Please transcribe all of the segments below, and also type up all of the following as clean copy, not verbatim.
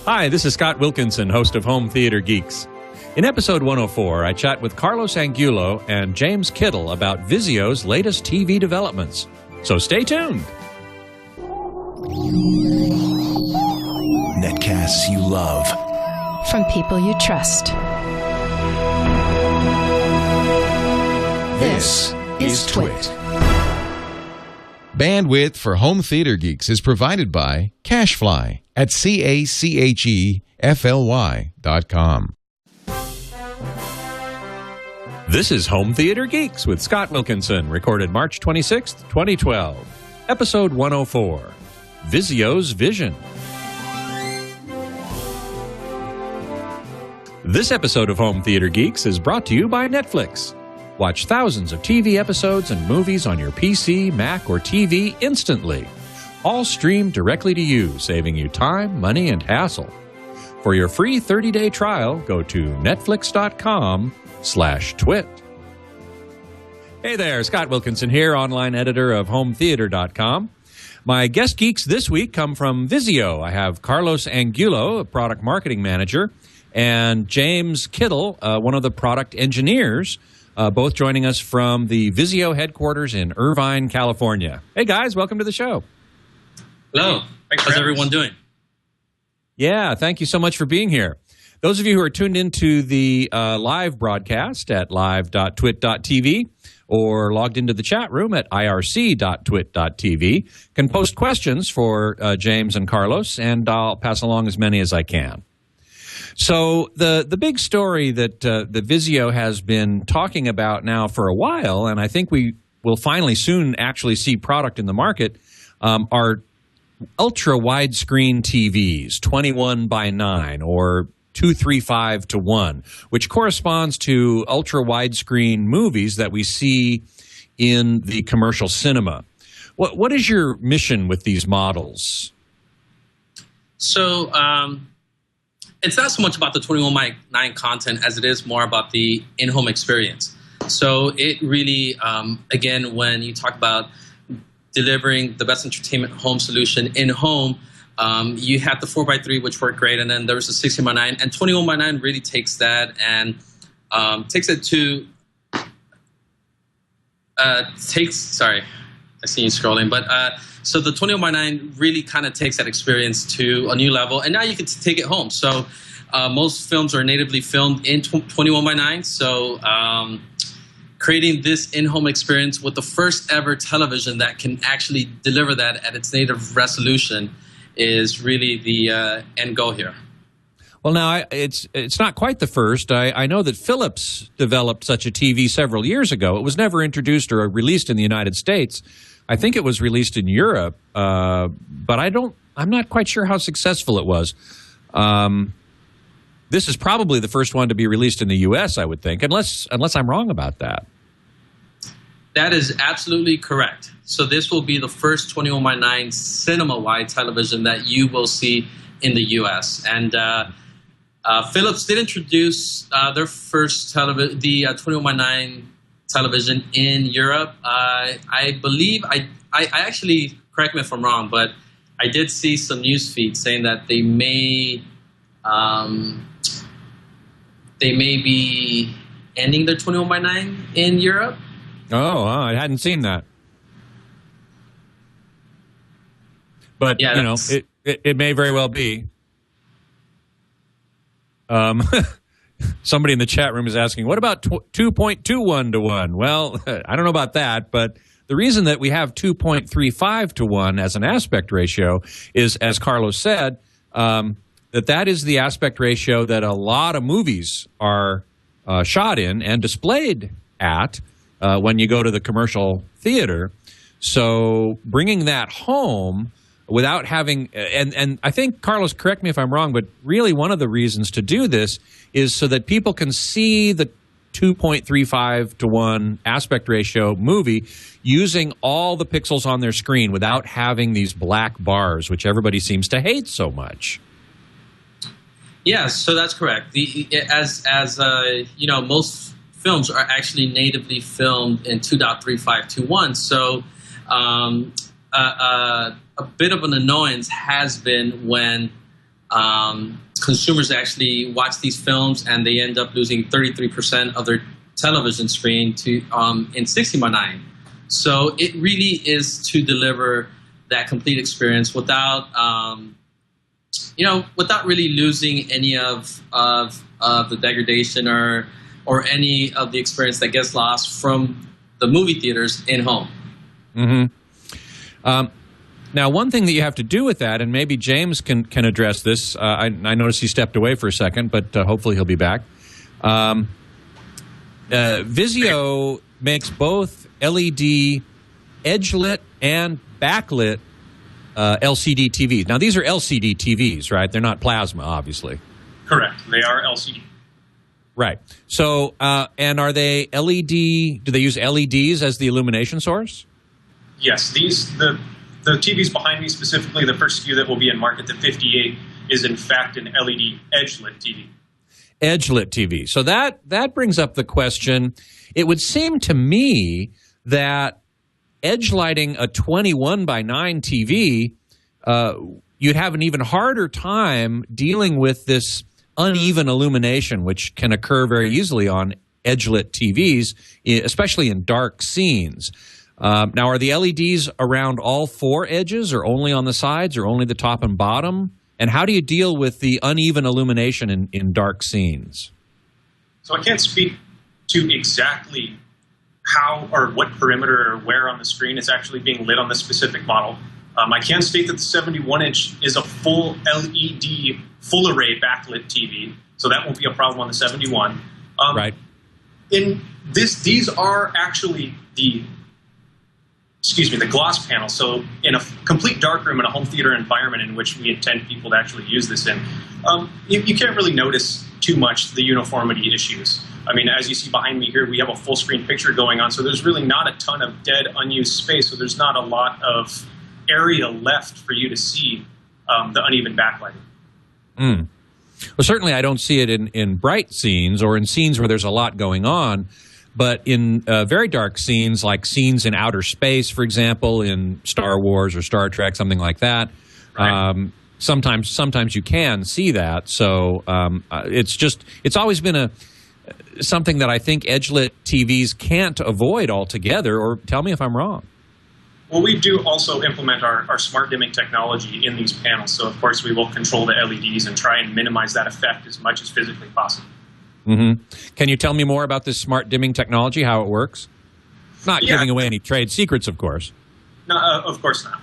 Hi, this is Scott Wilkinson, host of Home Theater Geeks. In episode 104, I chat with Carlos Angulo and James Kittle about Vizio's latest TV developments. So stay tuned. Netcasts you love. From people you trust. This is TWiT. Bandwidth for Home Theater Geeks is provided by Cachefly at CACHEFLY.com. This is Home Theater Geeks with Scott Wilkinson, recorded March 26th, 2012. Episode 104, Vizio's Vision. This episode of Home Theater Geeks is brought to you by Netflix. Watch thousands of TV episodes and movies on your PC, Mac, or TV instantly. All streamed directly to you, saving you time, money, and hassle. For your free 30-day trial, go to netflix.com/twit. Hey there, Scott Wilkinson here, online editor of hometheater.com. My guest geeks this week come from Vizio. I have Carlos Angulo, a product marketing manager, and James Kittle, one of the product engineers, both joining us from the Vizio headquarters in Irvine, California. Hey, guys, welcome to the show. Hello. How's everyone doing? Yeah, thank you so much for being here. Those of you who are tuned into the live broadcast at live.twit.tv or logged into the chat room at irc.twit.tv can post questions for James and Carlos, and I'll pass along as many as I can. So the big story that the Vizio has been talking about now for a while, and I think we will finally soon actually see product in the market, are ultra widescreen TVs, 21 by 9 or 235:1, which corresponds to ultra widescreen movies that we see in the commercial cinema. What is your mission with these models? So it's not so much about the 21 by 9 content as it is more about the in-home experience. So it really, again, when you talk about delivering the best entertainment home solution in-home, you have the 4x3, which worked great, and then there's the 16 by 9, and 21 by 9 really takes that and takes it to sorry, I see you scrolling, but so the 21 by 9 really kind of takes that experience to a new level, and now you can take it home. So most films are natively filmed in 21 by 9, so creating this in-home experience with the first ever television that can actually deliver that at its native resolution is really the end goal here. Well, now, it's not quite the first. I know that Philips developed such a TV several years ago. It was never introduced or released in the United States. I think it was released in Europe, but I'm not quite sure how successful it was. This is probably the first one to be released in the U.S., I would think, unless I'm wrong about that. That is absolutely correct. So this will be the first 21 by 9 cinema-wide television that you will see in the U.S. And Philips did introduce their first television, the 21 by 9 television in Europe. I believe, I actually, correct me if I'm wrong, but I did see some news feeds saying that they may be ending their 21 by 9 in Europe. Oh, I hadn't seen that. But, yeah, you know, it may very well be. Somebody in the chat room is asking, what about 2.21:1? Well, I don't know about that, but the reason that we have 2.35:1 as an aspect ratio is, as Carlos said, that is the aspect ratio that a lot of movies are shot in and displayed at when you go to the commercial theater. So bringing that home without having, and I think, Carlos, correct me if I'm wrong, but really one of the reasons to do this is so that people can see the 2.35:1 aspect ratio movie using all the pixels on their screen without having these black bars, which everybody seems to hate so much. Yeah, so that's correct. As you know, most films are actually natively filmed in 2.35:1. So a bit of an annoyance has been when consumers actually watch these films and they end up losing 33% of their television screen to in 60x9. So it really is to deliver that complete experience without without really losing any of the degradation or any of the experience that gets lost from the movie theaters in home. Mm-hmm. Now, one thing that you have to do with that, and maybe James can address this. I noticed he stepped away for a second, but hopefully he'll be back. Vizio makes both LED edge-lit and backlit LCD TVs. Now, these are LCD TVs, right? They're not plasma, obviously. Correct. They are LCD. Right. So, and are they LED? Do they use LEDs as the illumination source? Yes. The TVs behind me, specifically the first SKU that will be in market, the 58, is in fact an LED edge-lit TV. Edge-lit TV. So that brings up the question. It would seem to me that edge lighting a 21x9 TV, you'd have an even harder time dealing with this uneven illumination, which can occur very easily on edge-lit TVs, especially in dark scenes. Now, are the LEDs around all four edges, or only on the sides, or only the top and bottom? And how do you deal with the uneven illumination in dark scenes? So I can't speak to exactly how or what perimeter or where on the screen is actually being lit on this specific model. I can state that the 71-inch is a full LED, full array backlit TV, so that won't be a problem on the 71. Right. These are actually the gloss panel. So in a complete darkroom in a home theater environment in which we intend people to actually use this in, you can't really notice too much the uniformity issues. I mean, as you see behind me here, we have a full screen picture going on, so there's really not a ton of dead, unused space, so there's not a lot of area left for you to see the uneven backlighting. Well, certainly I don't see it in bright scenes or in scenes where there's a lot going on. But in very dark scenes, like scenes in outer space, for example, in Star Wars or Star Trek, something like that, right. Sometimes you can see that. So it's always been something that I think edge-lit TVs can't avoid altogether. Or tell me if I'm wrong. Well, we do also implement our smart dimming technology in these panels. So, of course, we will control the LEDs and try and minimize that effect as much as physically possible. Mm-hmm. Can you tell me more about this smart dimming technology, how it works? Not giving away any trade secrets, of course. No, of course not.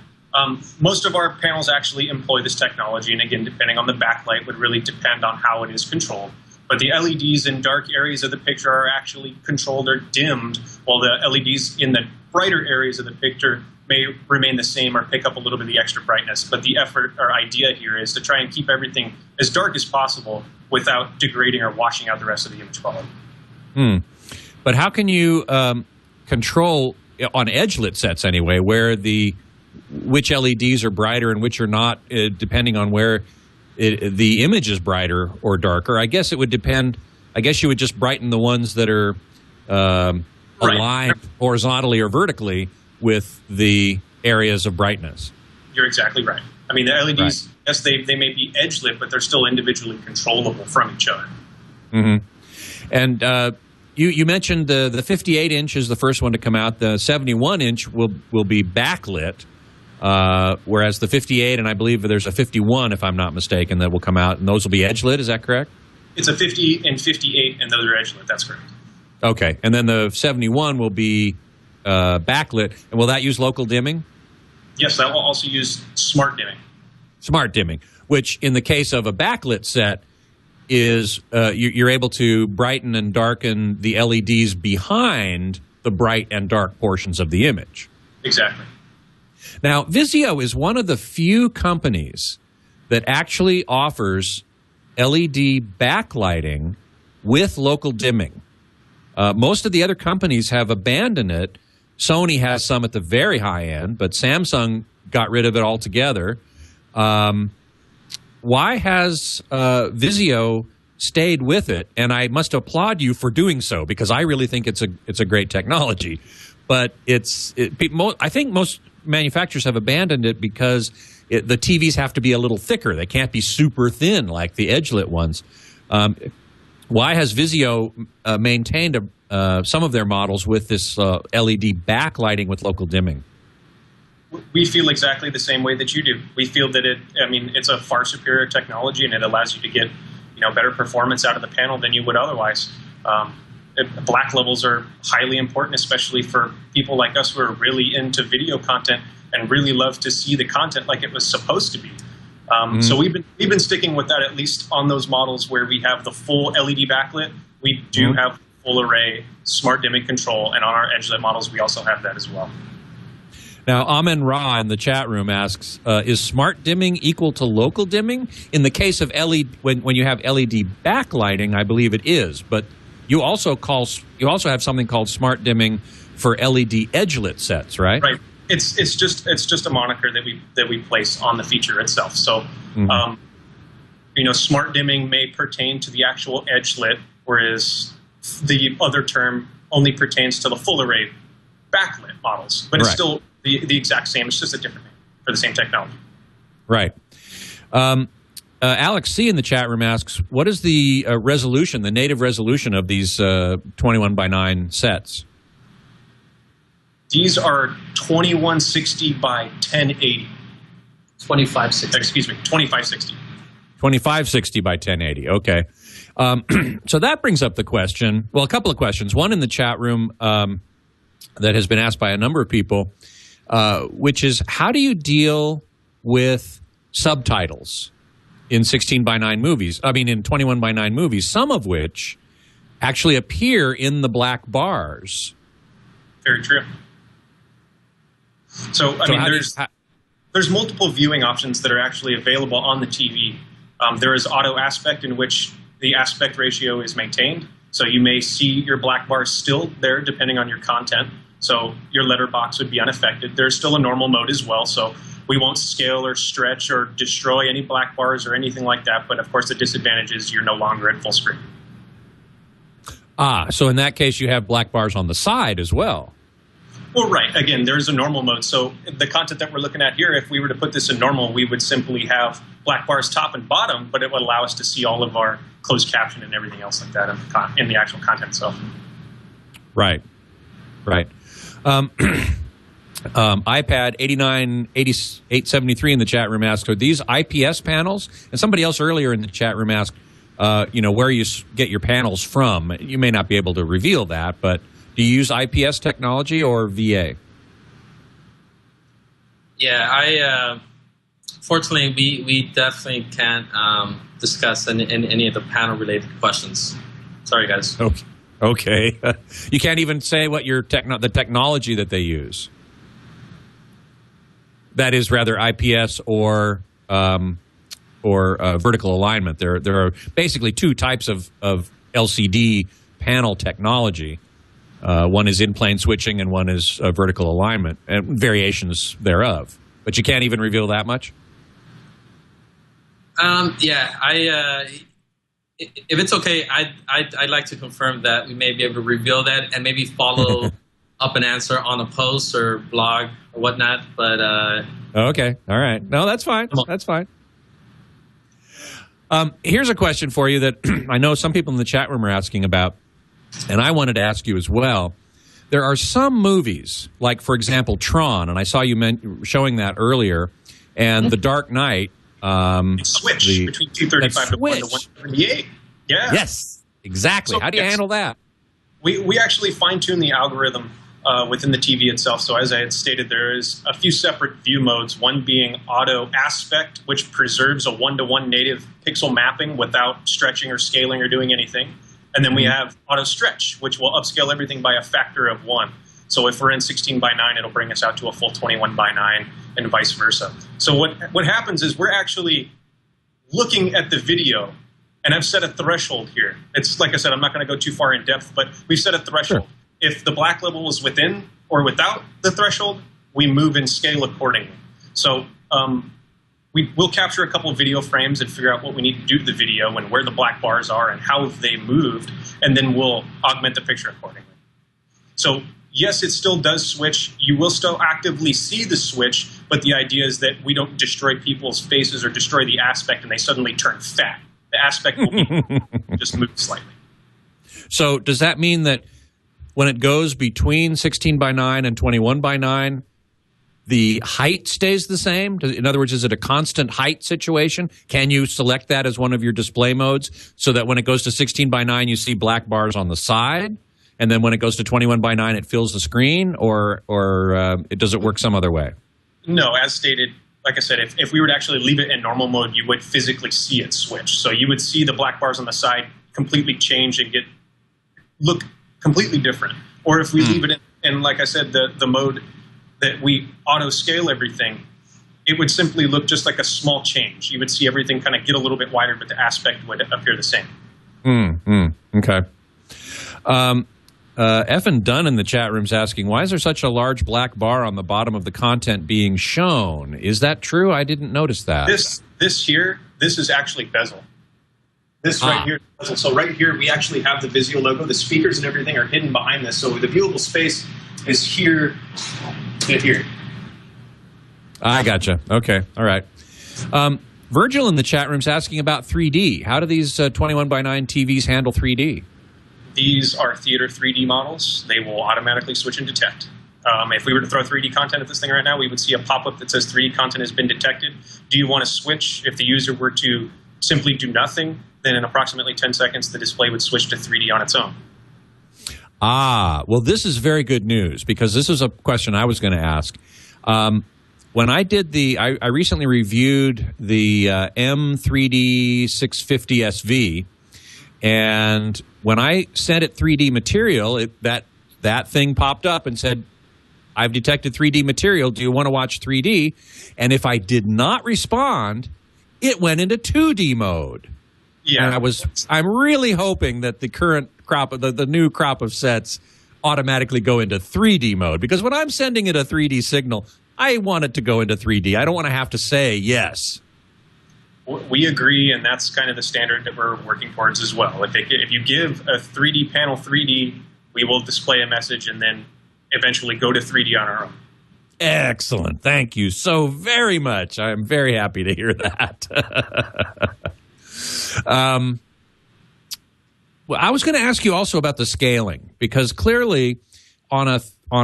Most of our panels actually employ this technology, and again, depending on the backlight, would really depend on how it is controlled. But the LEDs in dark areas of the picture are actually controlled or dimmed, while the LEDs in the brighter areas of the picture may remain the same or pick up a little bit of the extra brightness. But the effort or idea here is to try and keep everything as dark as possible without degrading or washing out the rest of the image quality. But how can you control, on edge-lit sets anyway, which LEDs are brighter and which are not, depending on where the image is brighter or darker? I guess it would depend. I guess you would just brighten the ones that are aligned horizontally or vertically with the areas of brightness. You're exactly right. I mean, the LEDs, yes, they may be edge-lit, but they're still individually controllable from each other. Mm-hmm. And you mentioned the 58-inch is the first one to come out. The 71-inch will be backlit, whereas the 58, and I believe there's a 51, if I'm not mistaken, that will come out, and those will be edge-lit. Is that correct? It's a 50 and 58, and those are edge-lit. That's correct. Okay. And then the 71 will be backlit. And will that use local dimming? Yes, that will also use smart dimming. Smart dimming, which in the case of a backlit set is you're able to brighten and darken the LEDs behind the bright and dark portions of the image. Exactly. Now, Vizio is one of the few companies that actually offers LED backlighting with local dimming. Most of the other companies have abandoned it. Sony has some at the very high end, but Samsung got rid of it altogether. Why has Vizio stayed with it? And I must applaud you for doing so, because I really think it's a great technology. But I think most manufacturers have abandoned it because the TVs have to be a little thicker. They can't be super thin like the edge-lit ones. Why has Vizio maintained some of their models with this LED backlighting with local dimming? We feel exactly the same way that you do. We feel that it's a far superior technology, and it allows you to get, better performance out of the panel than you would otherwise. Black levels are highly important, especially for people like us who are really into video content and really love to see the content like it was supposed to be. So we've been sticking with that, at least on those models where we have the full LED backlit. We do have full array smart dimming control, and on our edge-lit models we also have that as well. Now, Amen Ra in the chat room asks, is smart dimming equal to local dimming? In the case of LED, when you have LED backlighting, I believe it is, but you also have something called smart dimming for LED edge-lit sets, right? Right. It's just a moniker that we place on the feature itself. So, smart dimming may pertain to the actual edge-lit, whereas the other term only pertains to the full array backlit models, but it's still the exact same. It's just a different name for the same technology. Right. Alex C. in the chat room asks, what is the resolution, the native resolution of these 21:9 sets? These are 2160 by 1080. 2560. Excuse me, 2560. 2560 by 1080. Okay. So that brings up the question. Well, a couple of questions. One in the chat room that has been asked by a number of people, which is, how do you deal with subtitles in 16:9 movies? I mean, in 21:9 movies, some of which actually appear in the black bars. Very true. So there's multiple viewing options that are actually available on the TV. There is auto aspect, in which the aspect ratio is maintained. So you may see your black bars still there depending on your content. So your letterbox would be unaffected. There's still a normal mode as well. So we won't scale or stretch or destroy any black bars or anything like that. But of course, the disadvantage is you're no longer at full screen. So in that case, you have black bars on the side as well. Well, right. Again, there's a normal mode. So the content that we're looking at here, if we were to put this in normal, we would simply have black bars top and bottom, but it would allow us to see all of our closed caption and everything else like that in the actual content itself. Right. Right. iPad 898873 in the chat room asked, are these IPS panels? And somebody else earlier in the chat room asked, where you get your panels from. You may not be able to reveal that, but do you use IPS technology or VA? Yeah, fortunately, we definitely can't discuss any of the panel-related questions. Sorry, guys. Okay. You can't even say what the technology that they use. That is rather IPS or vertical alignment. There are basically two types of LCD panel technology. One is in-plane switching and one is vertical alignment and variations thereof. But you can't even reveal that much? If it's okay, I'd like to confirm that we may be able to reveal that and maybe follow up an answer on a post or blog or whatnot. But okay, all right. No, that's fine. That's fine. Here's a question for you that I know some people in the chat room are asking about, and I wanted to ask you as well. There are some movies, like, for example, Tron, and I saw you showing that earlier, and The Dark Knight. Switch between 235 to 178. Yeah. Yes, exactly. So, how do you handle that? We actually fine-tune the algorithm within the TV itself. So as I had stated, there is a few separate view modes, one being auto aspect, which preserves a one-to-one native pixel mapping without stretching or scaling or doing anything. And then we have auto stretch, which will upscale everything by a factor of 1. So if we're in 16:9, it'll bring us out to a full 21:9 and vice versa. So what happens is we're actually looking at the video, and I've set a threshold here. It's like I said, I'm not going to go too far in depth, but we've set a threshold. Sure. If the black level is within or without the threshold, we move and scale accordingly. So we'll capture a couple of video frames and figure out what we need to do to the video and where the black bars are and how they moved, and then we'll augment the picture accordingly. So yes, it still does switch. You will still actively see the switch, but the idea is that we don't destroy people's faces or destroy the aspect and they suddenly turn fat. The aspect will be just move slightly. So does that mean that when it goes between 16:9 and 21:9, the height stays the same? In other words, is it a constant height situation? Can you select that as one of your display modes so that when it goes to 16:9, you see black bars on the side? And then when it goes to 21:9, it fills the screen? Or does it work some other way? No, as stated, like I said, if we were to actually leave it in normal mode, you would physically see it switch. So you would see the black bars on the side completely change and look completely different. Or if we leave it in, like I said, the mode that we auto-scale everything, it would simply look just like a small change. You would see everything kind of get a little bit wider, but the aspect would appear the same. Okay. Effin Dunn in the chat room is asking, why is there such a large black bar on the bottom of the content being shown? Is that true? I didn't notice that. This is actually bezel. This right here is bezel. So right here, we actually have the Vizio logo. The speakers and everything are hidden behind this. So the viewable space is here and here. I gotcha. Okay. All right. Virgil in the chat room is asking about 3D. How do these 21:9 TVs handle 3D? These are theater 3D models. They will automatically switch and detect. If we were to throw 3D content at this thing right now, we would see a pop-up that says 3D content has been detected. Do you want to switch? If the user were to simply do nothing, then in approximately 10 seconds, the display would switch to 3D on its own. Well, this is very good news because this is a question I was going to ask. When I did I recently reviewed the M3D 650 SV, and when I sent it 3D material, that thing popped up and said, I've detected 3D material. Do you want to watch 3D? And if I did not respond, it went into 2D mode. Yeah. And I'm really hoping that the current crop of the new crop of sets automatically go into 3D mode, because when I'm sending it a 3D signal, I want it to go into 3D. I don't want to have to say yes. We agree, and that's kind of the standard that we're working towards as well. If you give a 3D panel 3D, we will display a message and then eventually go to 3D on our own. Excellent. Thank you so very much. I'm very happy to hear that. Well, I was going to ask you also about the scaling, because clearly on a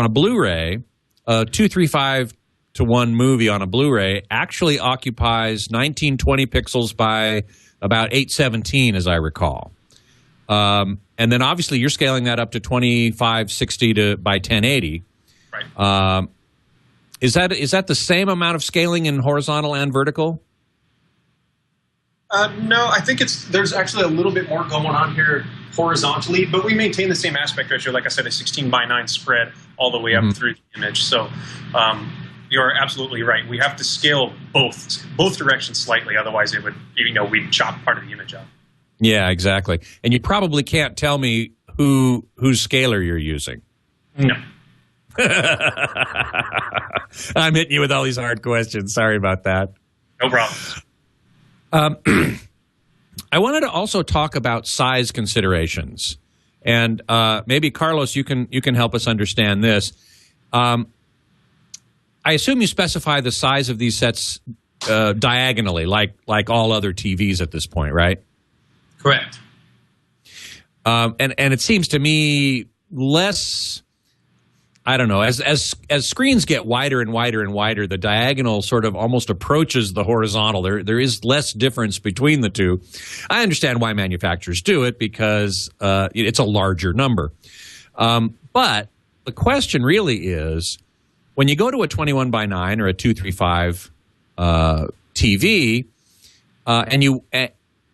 Blu-ray, a 2:35:1 movie on a Blu-ray actually occupies 1920 pixels by about 817, as I recall. And then obviously you're scaling that up to 2560 by 1080. Right. Is that the same amount of scaling in horizontal and vertical? No, I think there's actually a little bit more going on here horizontally, but we maintain the same aspect ratio, like I said, a 16:9 spread all the way up through the image. So you're absolutely right. We have to scale both directions slightly, otherwise it would, we'd chop part of the image out. Yeah, exactly. And you probably can't tell me whose scaler you're using. No. I'm hitting you with all these hard questions. Sorry about that. No problem. I wanted to also talk about size considerations, and maybe Carlos, you can help us understand this. I assume you specify the size of these sets diagonally, like all other TVs at this point, right? Correct. And it seems to me less. I don't know. As screens get wider and wider and wider, the diagonal sort of almost approaches the horizontal. There is less difference between the two. I understand why manufacturers do it, because it's a larger number. But the question really is, when you go to a 21:9 or a 235 TV, and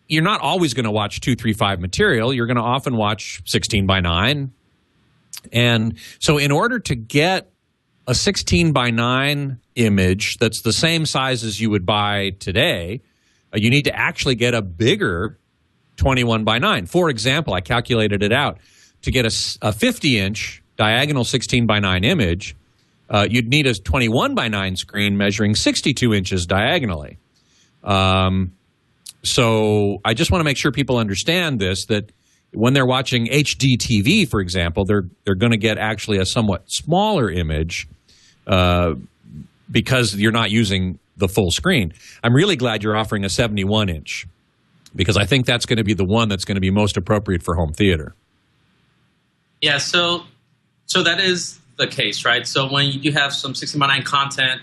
you're not always going to watch 235 material. You're going to often watch 16:9. And so in order to get a 16:9 image that's the same size as you would buy today, you need to actually get a bigger 21:9. For example, I calculated it out. To get a 50-inch diagonal 16:9 image, you'd need a 21:9 screen measuring 62 inches diagonally. So I just want to make sure people understand this, that when they're watching HD TV, for example, they're going to get actually a somewhat smaller image because you're not using the full screen. I'm really glad you're offering a 71-inch because I think that's going to be the one that's going to be most appropriate for home theater. Yeah, so that is the case, right? So when you do have some 16:9 content,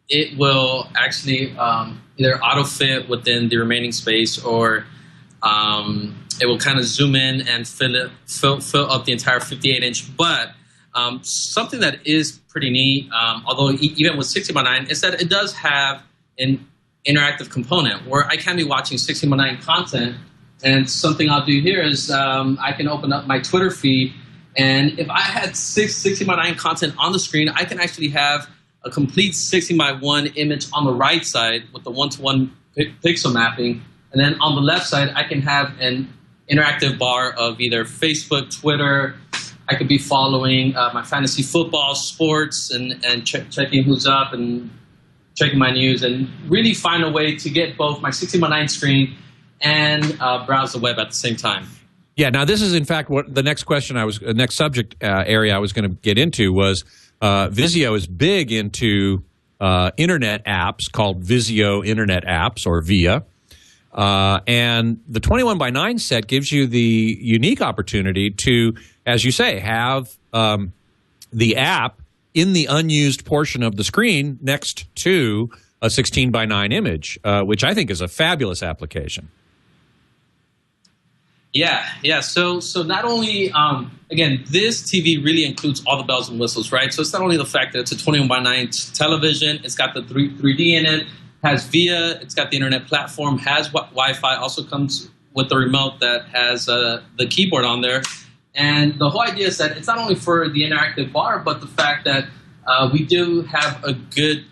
it will actually either auto fit within the remaining space, or it will kind of zoom in and fill up the entire 58-inch. But something that is pretty neat, although even with 16:9, is that it does have an interactive component where I can be watching 16:9 content. And something I'll do here is I can open up my Twitter feed, and if I had 16:9 content on the screen, I can actually have a complete 16:1 image on the right side with the 1-to-1 pixel mapping. And then on the left side, I can have an interactive bar of either Facebook, Twitter. I could be following my fantasy football, sports, and checking who's up and checking my news, and really find a way to get both my 16:9 screen and browse the web at the same time. Yeah, now this is in fact what the next question next subject area I was going to get into was Vizio is big into internet apps called Vizio Internet Apps, or VIA. And the 21:9 set gives you the unique opportunity to, as you say, have the app in the unused portion of the screen next to a 16:9 image, which I think is a fabulous application. Yeah. So not only, again, this TV really includes all the bells and whistles, right? So it's not only the fact that it's a 21:9 television, it's got the 3D in it, has VIA, it's got the internet platform, has Wi-Fi, also comes with the remote that has the keyboard on there. And the whole idea is that it's not only for the interactive bar, but the fact that we do have a good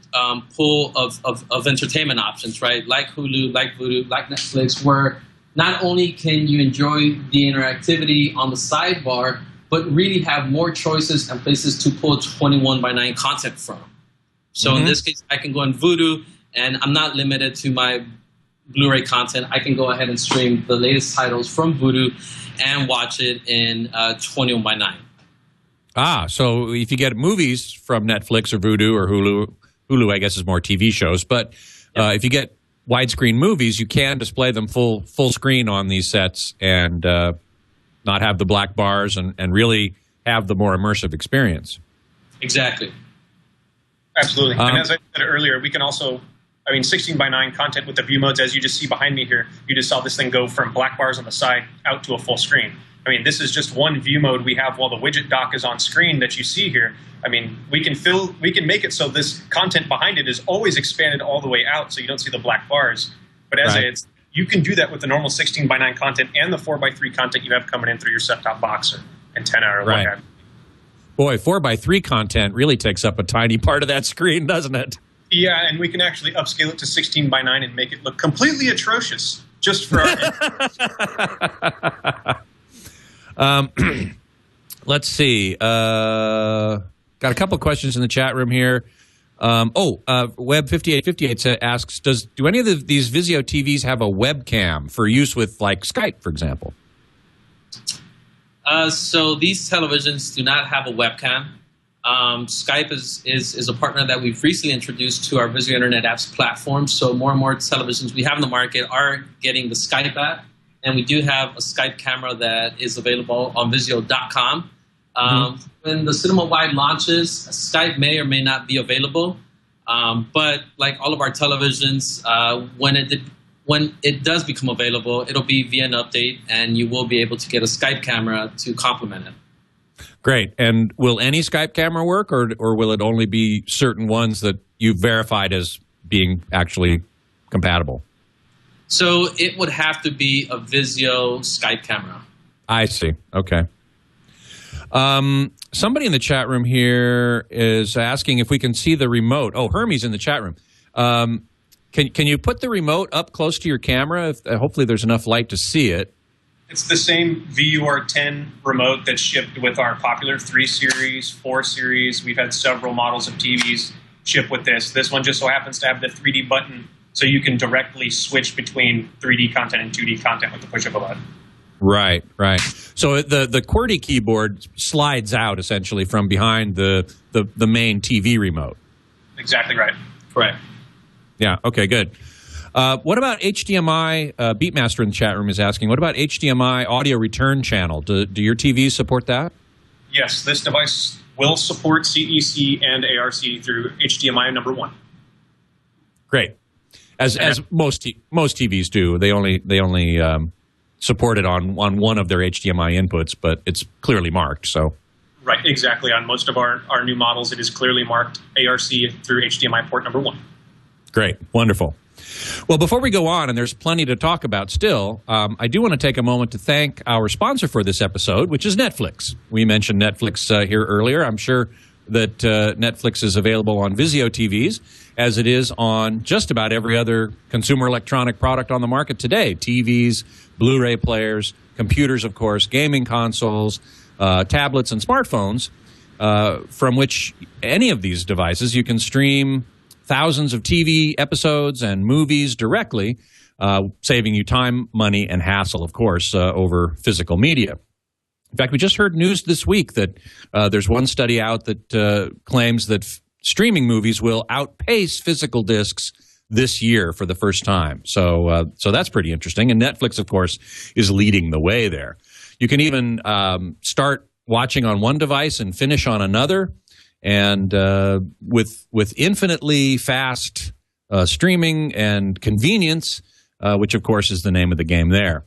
pool of entertainment options, right? Like Hulu, like Vudu, like Netflix, where not only can you enjoy the interactivity on the sidebar, but really have more choices and places to pull 21:9 content from. So in this case, I can go in Vudu, and I'm not limited to my Blu-ray content. I can go ahead and stream the latest titles from Vudu and watch it in 21:9. So if you get movies from Netflix or Vudu or Hulu I guess is more TV shows, but if you get widescreen movies, you can display them full screen on these sets and not have the black bars and really have the more immersive experience. Exactly. Absolutely. And as I said earlier, we can also, 16:9 content with the view modes, as you just see behind me here, you just saw this thing go from black bars on the side out to a full screen. This is just one view mode we have while the widget dock is on screen that you see here. We can make it so this content behind it is always expanded all the way out so you don't see the black bars. But you can do that with the normal 16:9 content and the 4:3 content you have coming in through your set-top box or antenna or what have you. Boy, 4:3 content really takes up a tiny part of that screen, doesn't it? Yeah, and we can actually upscale it to 16:9 and make it look completely atrocious just for our let's see. Got a couple questions in the chat room here. Web5858 asks, do any of these Vizio TVs have a webcam for use with like Skype, for example? So these televisions do not have a webcam. Skype is a partner that we've recently introduced to our Vizio Internet Apps platform. So more and more televisions we have in the market are getting the Skype app. And we do have a Skype camera that is available on Vizio.com. When the Cinema Wide launches, Skype may or may not be available. But like all of our televisions, when it does become available, it'll be via an update, and you will be able to get a Skype camera to complement it. Great. And will any Skype camera work, or will it only be certain ones that you've verified as being actually compatible? So it would have to be a Vizio Skype camera. I see. Okay. Somebody in the chat room here is asking if we can see the remote. Oh, Hermes in the chat room. Can you put the remote up close to your camera? Hopefully there's enough light to see it. It's the same VUR10 remote that's shipped with our popular 3 Series, 4 Series. We've had several models of TVs ship with this. This one just so happens to have the 3D button So you can directly switch between 3D content and 2D content with the push of a button. Right. So the QWERTY keyboard slides out essentially from behind the main TV remote. Exactly right. Correct. Yeah, okay, good. What about HDMI? Beatmaster in the chat room is asking, what about HDMI audio return channel? Do your TVs support that? Yes, this device will support CEC and ARC through HDMI number 1. Great. As most TVs do, they only support it on one of their HDMI inputs, but it's clearly marked. So. Right, exactly. On most of our new models, it is clearly marked ARC through HDMI port number 1. Great, wonderful. Well, before we go on, and there's plenty to talk about still, I do want to take a moment to thank our sponsor for this episode, which is Netflix. We mentioned Netflix here earlier. I'm sure that Netflix is available on Vizio TVs, as it is on just about every other consumer electronic product on the market today. TVs, Blu-ray players, computers, of course, gaming consoles, tablets, and smartphones, from which any of these devices you can stream thousands of TV episodes and movies directly, saving you time, money, and hassle, of course, over physical media. In fact, we just heard news this week that there's one study out that claims that streaming movies will outpace physical discs this year for the first time. So that's pretty interesting. And Netflix, of course, is leading the way there. You can even start watching on one device and finish on another. And with infinitely fast streaming and convenience, which, of course, is the name of the game there.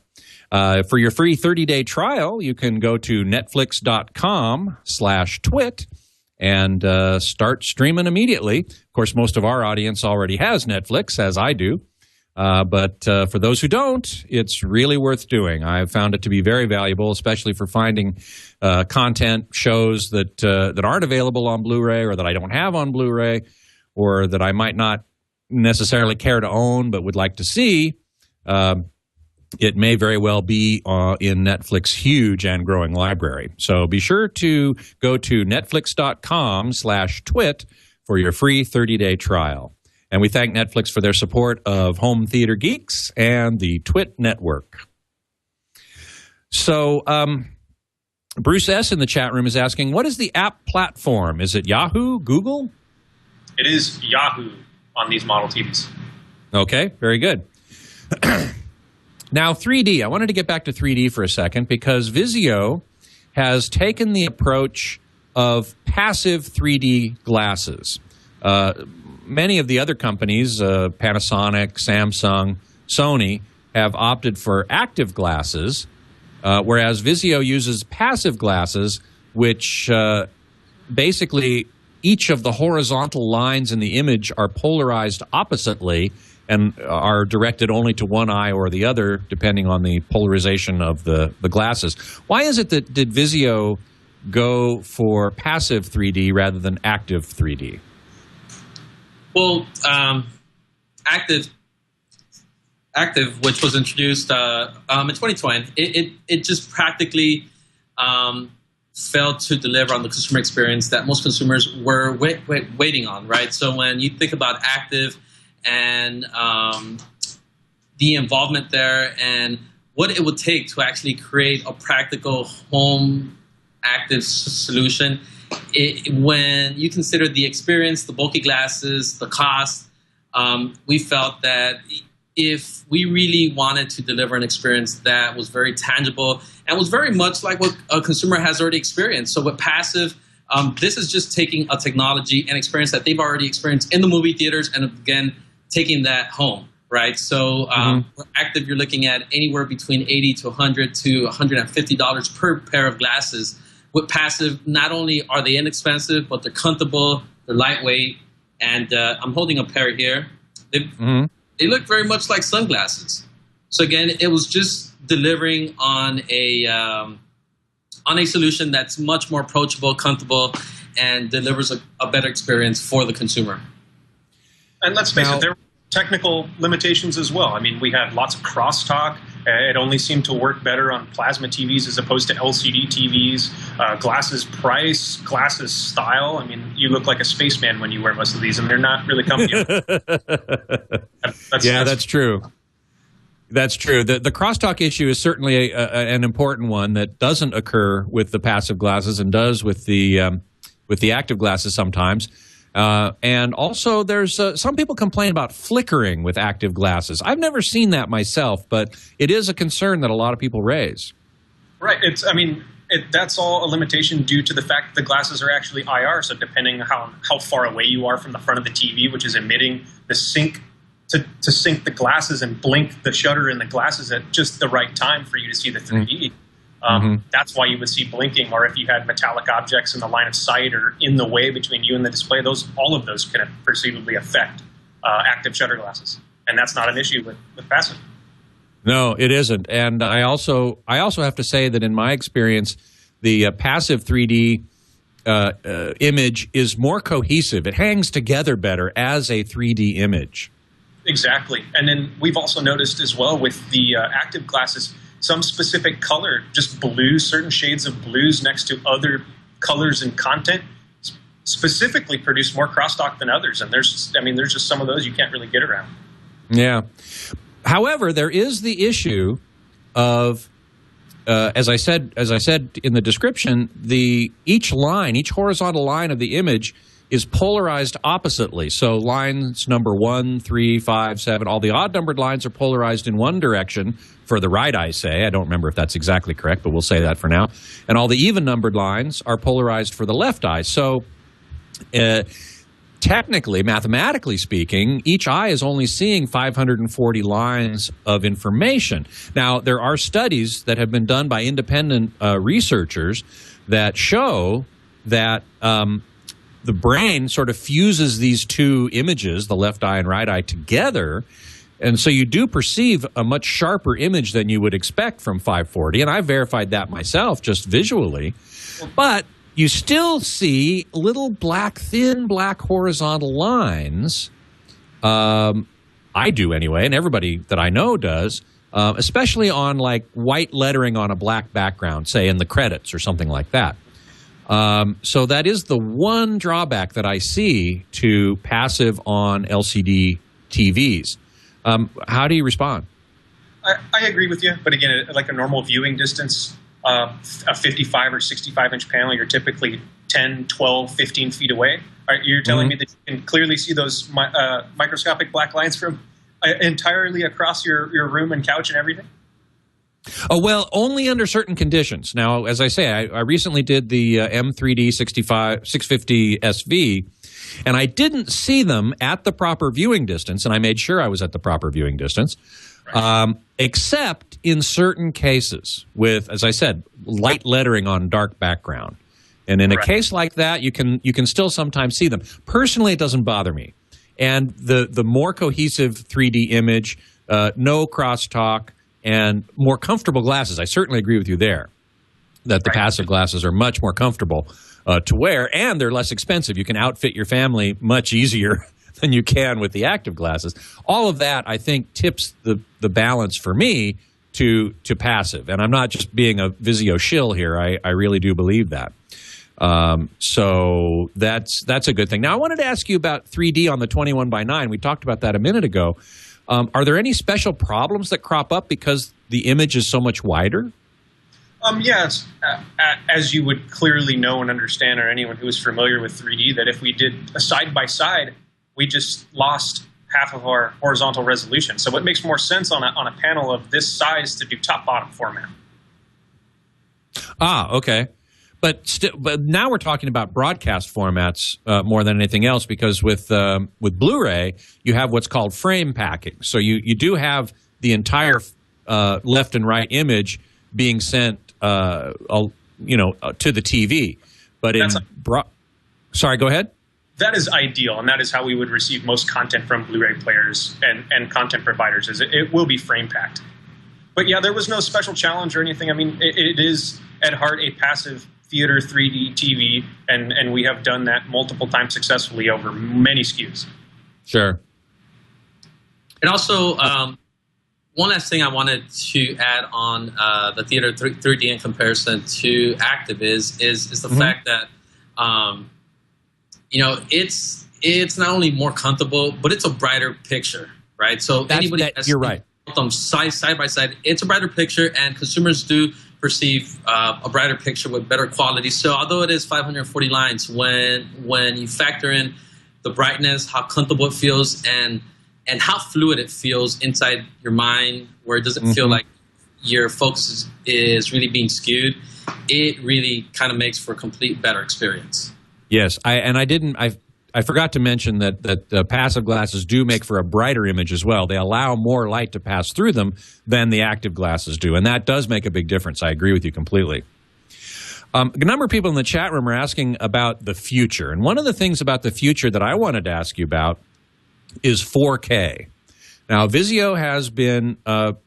For your free 30-day trial, you can go to netflix.com/twit and start streaming immediately. Of course, most of our audience already has Netflix, as I do. But for those who don't, it's really worth doing. I've found it to be very valuable, especially for finding content, shows that aren't available on Blu-ray or that I don't have on Blu-ray or that I might not necessarily care to own but would like to see. It may very well be in Netflix's huge and growing library. So be sure to go to netflix.com/twit for your free 30-day trial. And we thank Netflix for their support of Home Theater Geeks and the TWiT network. So Bruce S. in the chat room is asking, what is the app platform? Is it Yahoo, Google? It is Yahoo on these model TVs. Okay, very good. Now, 3D. I wanted to get back to 3D for a second because Vizio has taken the approach of passive 3D glasses. Many of the other companies, Panasonic, Samsung, Sony, have opted for active glasses, whereas Vizio uses passive glasses, which basically each of the horizontal lines in the image are polarized oppositely and are directed only to one eye or the other, depending on the polarization of the glasses. Why is it that did Vizio go for passive 3D rather than active 3D? Well, active, which was introduced in 2020, it just practically failed to deliver on the consumer experience that most consumers were waiting on, right? So when you think about active and the involvement there and what it would take to actually create a practical home active solution, when you consider the experience, the bulky glasses, the cost, we felt that if we really wanted to deliver an experience that was very tangible and was very much like what a consumer has already experienced. So with passive, this is just taking a technology and experience that they've already experienced in the movie theaters and, again, taking that home, right? So for active, you're looking at anywhere between $80 to $100 to $150 per pair of glasses. With passive, not only are they inexpensive, but they're comfortable, they're lightweight, and I'm holding a pair here. They look very much like sunglasses. So again, it was just delivering on a solution that's much more approachable, comfortable, and delivers a better experience for the consumer. And let's face it, there were technical limitations as well. I mean, we had lots of crosstalk. It only seemed to work better on plasma TVs as opposed to LCD TVs. Glasses price, glasses style. I mean, you look like a spaceman when you wear most of these, and they're not really comfy. That's true. That's true. The crosstalk issue is certainly an important one that doesn't occur with the passive glasses and does with the active glasses sometimes. And also, there's some people complain about flickering with active glasses. I've never seen that myself, but it is a concern that a lot of people raise. Right. That's all a limitation due to the fact that the glasses are actually IR. So depending on how far away you are from the front of the TV, which is emitting the sync to sync the glasses and blink the shutter in the glasses at just the right time for you to see the 3D. That's why you would see blinking, or if you had metallic objects in the line of sight or in the way between you and the display, all of those can perceivably affect active shutter glasses. And that's not an issue with passive. No, it isn't. And I also have to say that in my experience, the passive 3D image is more cohesive. It hangs together better as a 3D image. Exactly. And then we've also noticed as well with the active glasses, some specific color, just blues, certain shades of blues next to other colors and content specifically produce more crosstalk than others. And there's just some of those you can't really get around. Yeah. However, there is the issue of, as I said in the description, each horizontal line of the image is polarized oppositely. So lines number 1, 3, 5, 7, all the odd-numbered lines are polarized in one direction for the right eye, say. I don't remember if that's exactly correct, but we'll say that for now. And all the even-numbered lines are polarized for the left eye. So technically, mathematically speaking, each eye is only seeing 540 lines of information. Now, there are studies that have been done by independent researchers that show that the brain sort of fuses these two images, the left eye and right eye, together. And so you do perceive a much sharper image than you would expect from 540. And I verified that myself just visually. But you still see little thin black horizontal lines. I do anyway, and everybody that I know does, especially on like white lettering on a black background, say in the credits or something like that. So that is the one drawback that I see to passive on LCD TVs. How do you respond? I agree with you, but again, like a normal viewing distance, a 55 or 65-inch panel, you're typically 10, 12, 15 feet away. You're telling me that you can clearly see those microscopic black lines from entirely across your room and couch and everything? Oh, well, only under certain conditions. Now, as I say, I recently did the M3D 650 SV, and I didn't see them at the proper viewing distance, and I made sure I was at the proper viewing distance, except in certain cases with, as I said, light lettering on dark background. And in a case like that, you can still sometimes see them. Personally, it doesn't bother me. And the more cohesive 3D image, no crosstalk, and more comfortable glasses. I certainly agree with you there, that the passive glasses are much more comfortable to wear, and they're less expensive. You can outfit your family much easier than you can with the active glasses. All of that, I think, tips the balance for me to passive. And I'm not just being a Vizio shill here. I really do believe that. So that's a good thing. Now, I wanted to ask you about 3D on the 21x9. We talked about that a minute ago. Are there any special problems that crop up because the image is so much wider? Yes. As you would clearly know and understand, or anyone who is familiar with 3D, that if we did a side-by-side, we just lost half of our horizontal resolution. So it makes more sense on a panel of this size to do top-bottom format. Ah, okay. But now we're talking about broadcast formats more than anything else, because with Blu-ray you have what's called frame packing. So you do have the entire left and right image being sent, to the TV. But sorry, go ahead. That is ideal, and that is how we would receive most content from Blu-ray players and content providers. Is it will be frame packed. But yeah, there was no special challenge or anything. I mean, it is at heart a passive theater 3D TV, and we have done that multiple times successfully over many SKUs. Sure. And also, one last thing I wanted to add on the Theater 3D in comparison to Active is the fact that it's not only more comfortable, but it's a brighter picture, right? So you're right. Them side by side, it's a brighter picture, and consumers do perceive a brighter picture with better quality. So although it is 540 lines, when you factor in the brightness, how comfortable it feels, and how fluid it feels inside your mind, where it doesn't feel like your focus is really being skewed, it really kind of makes for a complete better experience. Yes, I forgot to mention that the passive glasses do make for a brighter image as well. They allow more light to pass through them than the active glasses do, and that does make a big difference. I agree with you completely. A number of people in the chat room are asking about the future, and one of the things about the future that I wanted to ask you about is 4K. Now, Vizio has been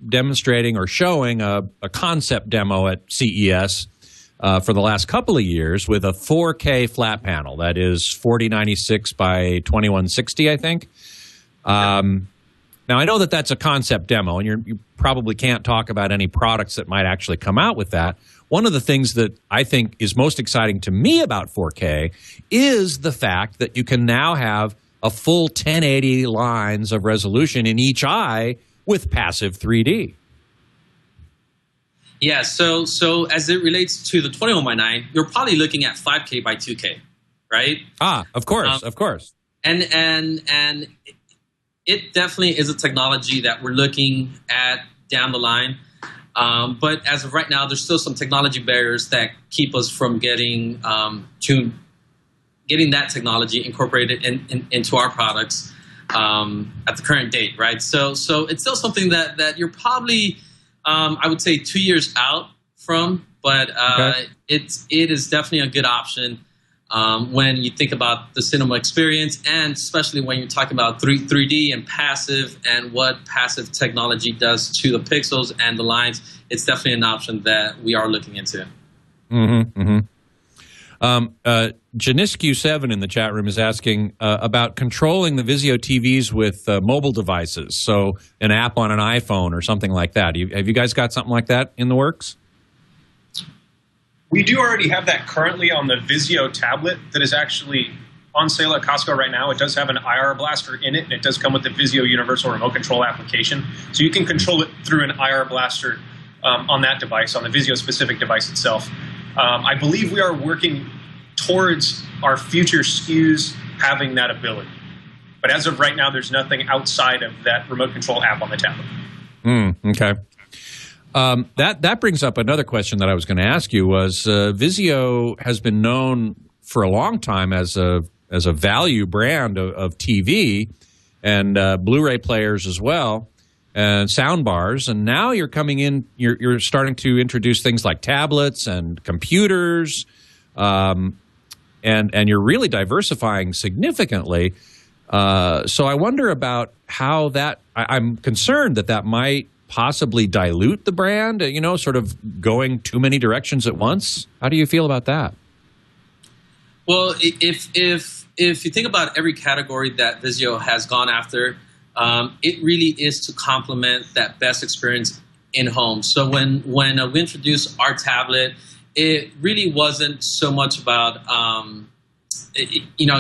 demonstrating or showing a concept demo at CES for the last couple of years with a 4K flat panel. That is 4096 by 2160, I think. Now, I know that that's a concept demo, and you probably can't talk about any products that might actually come out with that. One of the things that I think is most exciting to me about 4K is the fact that you can now have a full 1080 lines of resolution in each eye with passive 3D. Yeah, so as it relates to the 21x9, you're probably looking at 5K by 2K, right? Of course. And it definitely is a technology that we're looking at down the line. But as of right now, there's still some technology barriers that keep us from getting that technology incorporated into our products at the current date, right? So it's still something that you're probably, I would say, 2 years out from, but it is definitely a good option when you think about the cinema experience, and especially when you're talking about 3D and passive and what passive technology does to the pixels and the lines. It's definitely an option that we are looking into. Janiscu7 in the chat room is asking about controlling the Vizio TVs with mobile devices, so an app on an iPhone or something like that. Have you guys got something like that in the works? We do already have that currently on the Vizio tablet that is actually on sale at Costco right now. It does have an IR blaster in it, and it does come with the Vizio Universal Remote Control application. So you can control it through an IR blaster on that device, on the Vizio-specific device itself. I believe we are working towards our future SKUs having that ability. But as of right now, there's nothing outside of that remote control app on the tablet. Okay. That brings up another question that I was going to ask you was Vizio has been known for a long time as a value brand of TV and Blu-ray players as well, and sound bars, and now you're coming in, you're starting to introduce things like tablets and computers, and you're really diversifying significantly. So I wonder about how that, I'm concerned that might possibly dilute the brand, sort of going too many directions at once. How do you feel about that? Well, if you think about every category that Vizio has gone after, it really is to complement that best experience in home. So when we introduced our tablet, it really wasn't so much about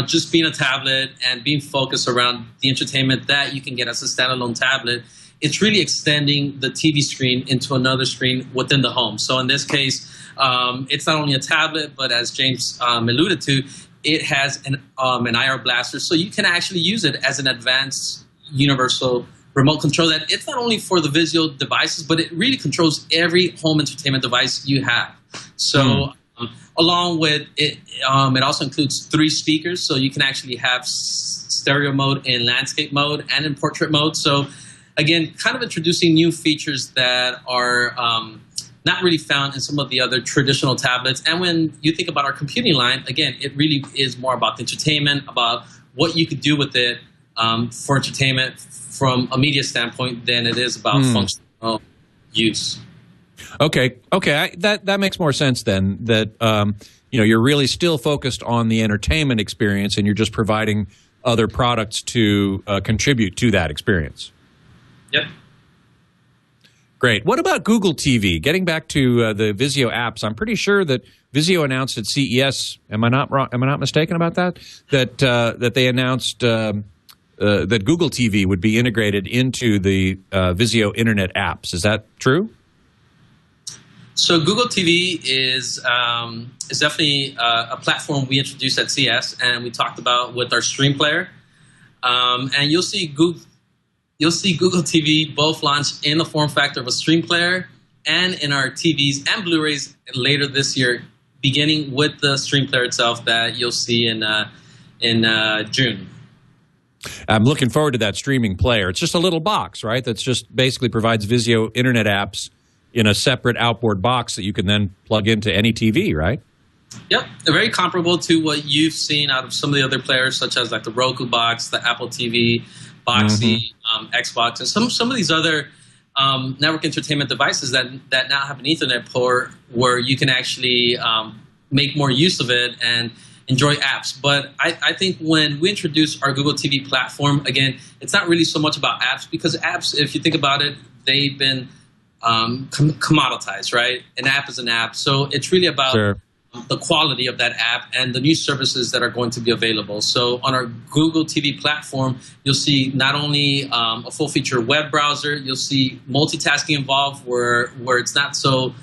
just being a tablet and being focused around the entertainment that you can get as a standalone tablet. It's really extending the TV screen into another screen within the home. So in this case, it's not only a tablet, but as James alluded to, it has an IR blaster, so you can actually use it as an advanced universal remote control. That it's not only for the Vizio devices, but it really controls every home entertainment device you have. So along with it, it also includes 3 speakers, so you can actually have stereo mode in landscape mode and in portrait mode. So again, kind of introducing new features that are not really found in some of the other traditional tablets. And when you think about our computing line, again, it really is more about the entertainment, about what you could do with it for entertainment from a media standpoint than it is about functional use. Okay. That makes more sense then, that you're really still focused on the entertainment experience and you're just providing other products to contribute to that experience. Yep. Great. What about Google TV? Getting back to the Vizio apps, I'm pretty sure that Vizio announced at CES. Am I not wrong? Am I not mistaken about that? That they announced that Google TV would be integrated into the Vizio Internet apps. Is that true? So Google TV is definitely a platform we introduced at CES, and we talked about with our Stream Player. And you'll see Google TV both launch in the form factor of a Stream Player and in our TVs and Blu-rays later this year, beginning with the Stream Player itself that you'll see in June. I'm looking forward to that streaming player. It's just a little box, right? That's just basically provides Vizio Internet apps in a separate outboard box that you can then plug into any TV, right? Yep, they're very comparable to what you've seen out of some of the other players, such as like the Roku box, the Apple TV, Boxy, Xbox, and some of these other network entertainment devices that now have an Ethernet port where you can actually make more use of it and enjoy apps. But I think when we introduce our Google TV platform, again, it's not really so much about apps, because apps, if you think about it, they've been commoditized, right? An app is an app. So it's really about the quality of that app and the new services that are going to be available. So on our Google TV platform, you'll see not only a full-feature web browser, you'll see multitasking involved where it's not so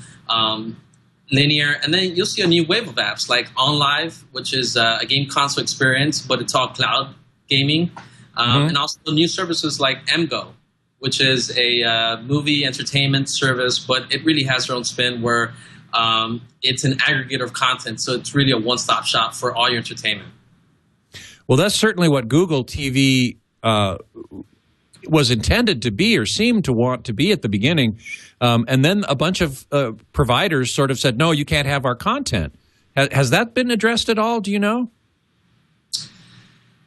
linear. And then you'll see a new wave of apps like OnLive, which is a game console experience, but it's all cloud gaming. And also new services like MGO, which is a movie entertainment service, but it really has their own spin where it's an aggregator of content. So it's really a one-stop shop for all your entertainment. Well, that's certainly what Google TV was intended to be, or seemed to want to be at the beginning. And then a bunch of providers sort of said, no, you can't have our content. Has that been addressed at all? Do you know?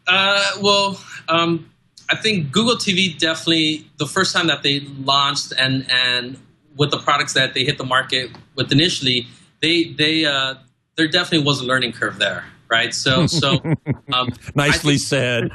I think Google TV definitely, the first time that they launched and with the products that they hit the market with initially, there definitely was a learning curve there, right? So nicely said.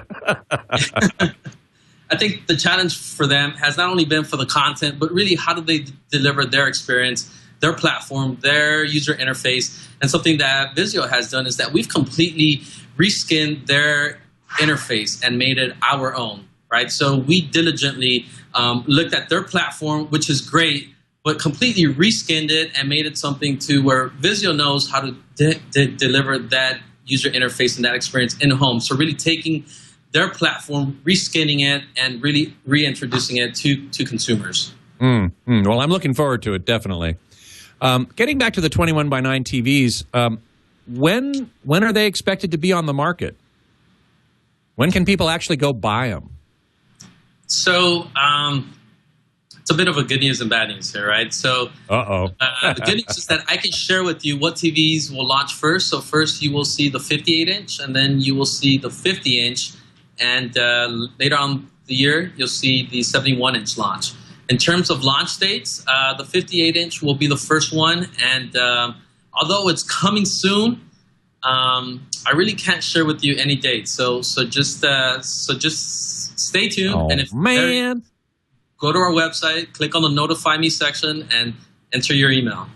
I think the challenge for them has not only been for the content, but really how do they deliver their experience, their platform, their user interface. And something that Vizio has done is that we've completely reskinned their interface and made it our own, right? So we diligently looked at their platform, which is great, but completely reskinned it and made it something to where Vizio knows how to deliver that user interface and that experience in home. So really taking their platform, reskinning it, and really reintroducing it to consumers. Well, I'm looking forward to it, definitely. Getting back to the 21:9 TVs, when are they expected to be on the market? When can people actually go buy them? So it's a bit of a good news and bad news here, right? So the good news is that I can share with you what TVs will launch first. So first you will see the 58-inch, and then you will see the 50-inch. And later on the year, you'll see the 71-inch launch. In terms of launch dates, the 58-inch will be the first one. And although it's coming soon, I really can't share with you any dates. So just stay tuned. Oh, and if go to our website, click on the Notify Me section, and enter your email.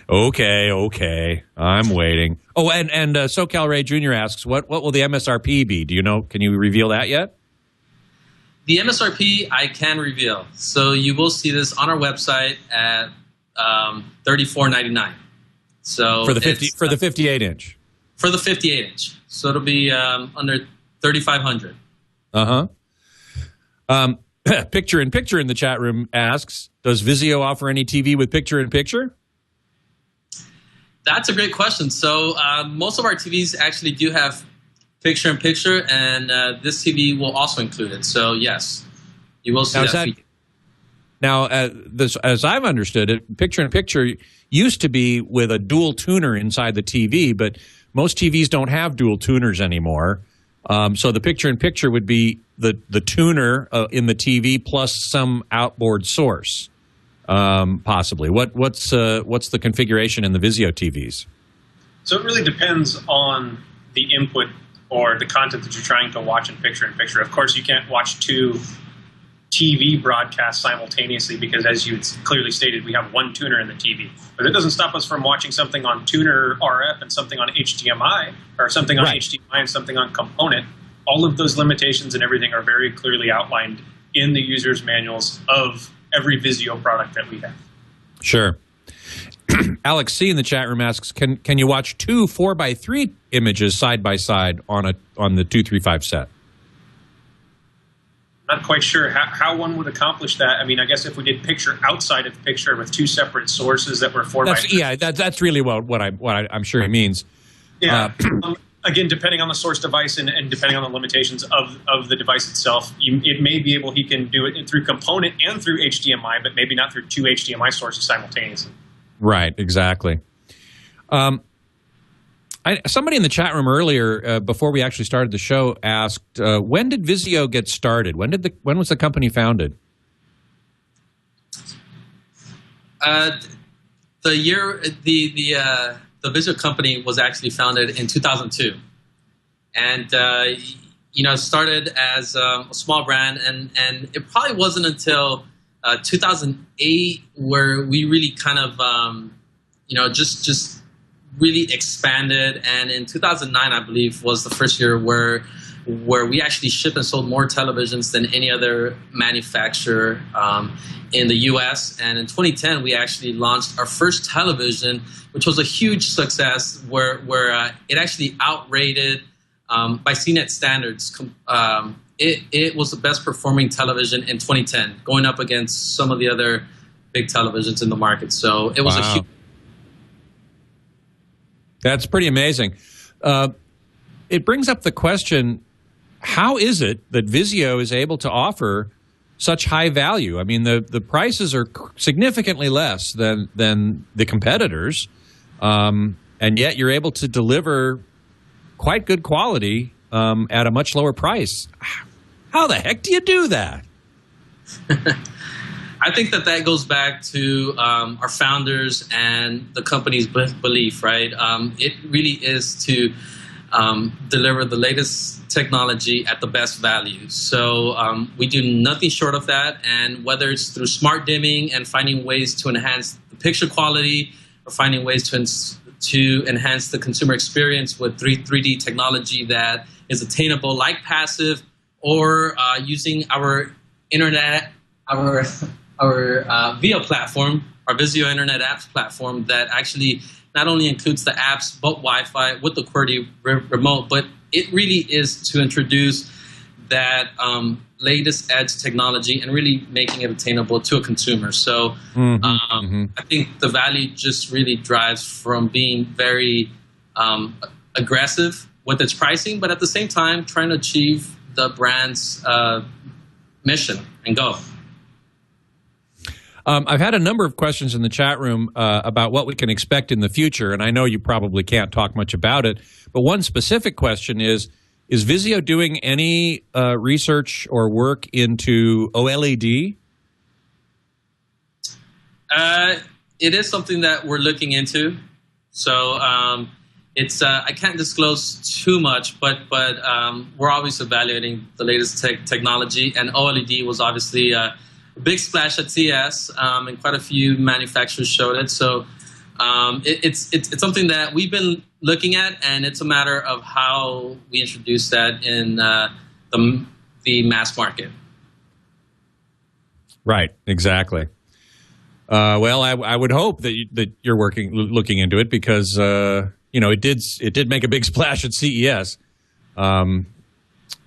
Okay. I'm waiting. Oh, and SoCal Ray Jr. asks, what will the MSRP be? Do you know? Can you reveal that yet? The MSRP I can reveal. So you will see this on our website at $34.99. So for the 58-inch. For the 58-inch. So it'll be under $3,500. Picture-in-Picture in the chat room asks, does Vizio offer any TV with picture-in-picture? That's a great question. So most of our TVs actually do have picture-in-picture, and this TV will also include it. So yes, you will see that feature. Now, as I've understood it, picture-in-picture used to be with a dual tuner inside the TV, but most TVs don't have dual tuners anymore. So the picture-in-picture would be the tuner in the TV plus some outboard source, possibly. What's the configuration in the Vizio TVs? So it really depends on the input or the content that you're trying to watch in picture-in-picture. Of course, you can't watch two TV broadcast simultaneously because, as you clearly stated, we have one tuner in the TV. But it doesn't stop us from watching something on tuner RF and something on HDMI, or something on HDMI and something on component. All of those limitations and everything are very clearly outlined in the user's manuals of every Vizio product that we have. Sure. Alex C. in the chat room asks, can you watch two 4x3 images side by side on the 235 set? Not quite sure how one would accomplish that. I mean, I guess if we did picture outside of picture with two separate sources that were 4x3. Yeah, that's really what I'm sure he means. Yeah. Again, depending on the source device and depending on the limitations of the device itself, it may be able, he can do it through component and through HDMI, but maybe not through two HDMI sources simultaneously. Right, exactly. Somebody in the chat room earlier, before we actually started the show, asked, when did Vizio get started? When was the company founded? The year the Vizio company was actually founded in 2002, and started as a small brand, and it probably wasn't until 2008 where we really kind of just really expanded. And in 2009, I believe, was the first year where we actually shipped and sold more televisions than any other manufacturer in the U.S. And in 2010, we actually launched our first television, which was a huge success, where it actually outrated by CNET standards. It was the best performing television in 2010, going up against some of the other big televisions in the market. So it was a huge. That's pretty amazing. It brings up the question, how is it that Vizio is able to offer such high value? I mean, the prices are significantly less than the competitors, and yet you're able to deliver quite good quality at a much lower price. How the heck do you do that? I think that goes back to our founders and the company's belief, right? It really is to deliver the latest technology at the best value. So we do nothing short of that. And whether it's through smart dimming and finding ways to enhance the picture quality, or finding ways to enhance the consumer experience with 3D technology that is attainable, like passive, or using our internet, our VIA platform, our Vizio Internet Apps platform, that actually not only includes the apps but Wi-Fi with the QWERTY remote, but it really is to introduce that latest edge technology and really making it attainable to a consumer. So I think the value just really drives from being very aggressive with its pricing, but at the same time trying to achieve the brand's mission and goal. I've had a number of questions in the chat room about what we can expect in the future, and I know you probably can't talk much about it, but one specific question is Vizio doing any research or work into OLED? It is something that we're looking into. So it's I can't disclose too much, but we're always evaluating the latest technology, and OLED was obviously a big splash at CES, and quite a few manufacturers showed it. So it's something that we've been looking at, and it's a matter of how we introduce that in the mass market. Right, exactly. Well, I would hope that you're looking into it, because it did make a big splash at CES.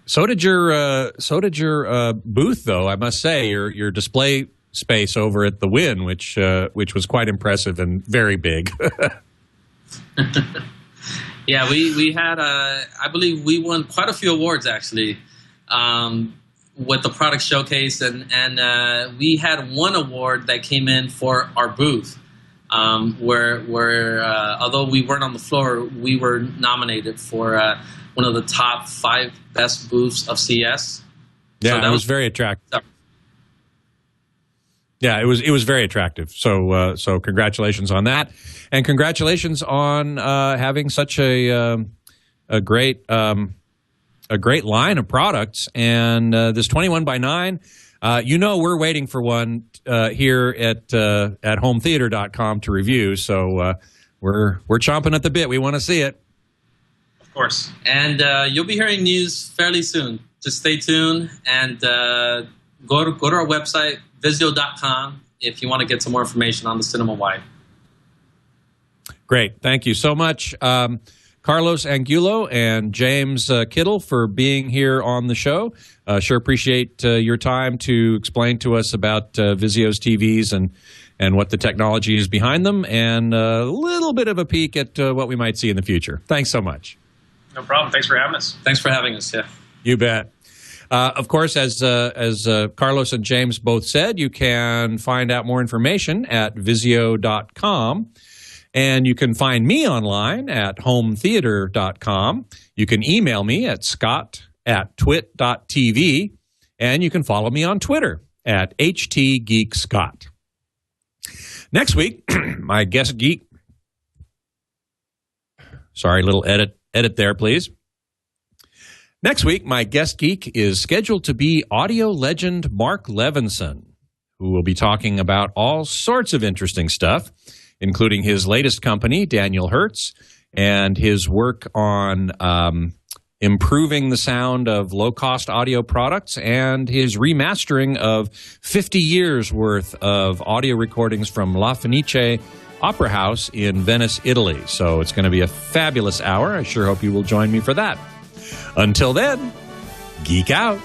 So did your booth, though. I must say, your display space over at the Win, which was quite impressive and very big. Yeah, we had I believe we won quite a few awards actually with the product showcase, and we had one award that came in for our booth, where although we weren't on the floor, we were nominated for one of the top 5 best booths of CES. Yeah, so that was very attractive. Yeah, it was very attractive. So congratulations on that, and congratulations on having such a great line of products. And this 21 by 9, We're waiting for one here at hometheater.com to review, so we're chomping at the bit. We want to see it. Of course. And you'll be hearing news fairly soon. Just stay tuned and go to our website, Vizio.com, if you want to get some more information on the Cinema Wide. Great. Thank you so much, Carlos Angulo and James Kittle, for being here on the show. Sure appreciate your time to explain to us about Vizio's TVs and what the technology is behind them, and a little bit of a peek at what we might see in the future. Thanks so much. No problem. Thanks for having us. Thanks for having us. Yeah. You bet. Of course, as Carlos and James both said, you can find out more information at Vizio.com. And you can find me online at hometheater.com. You can email me at scott@twit.tv. And you can follow me on Twitter at htgeekscott. Next week, my guest geek... Sorry, little edit there, please. Next week, my guest geek is scheduled to be audio legend Mark Levinson, who will be talking about all sorts of interesting stuff, including his latest company, Daniel Hertz, and his work on improving the sound of low-cost audio products, and his remastering of 50 years' worth of audio recordings from La Fenice Opera House in Venice, Italy. So it's going to be a fabulous hour. I sure hope you will join me for that. Until then, geek out.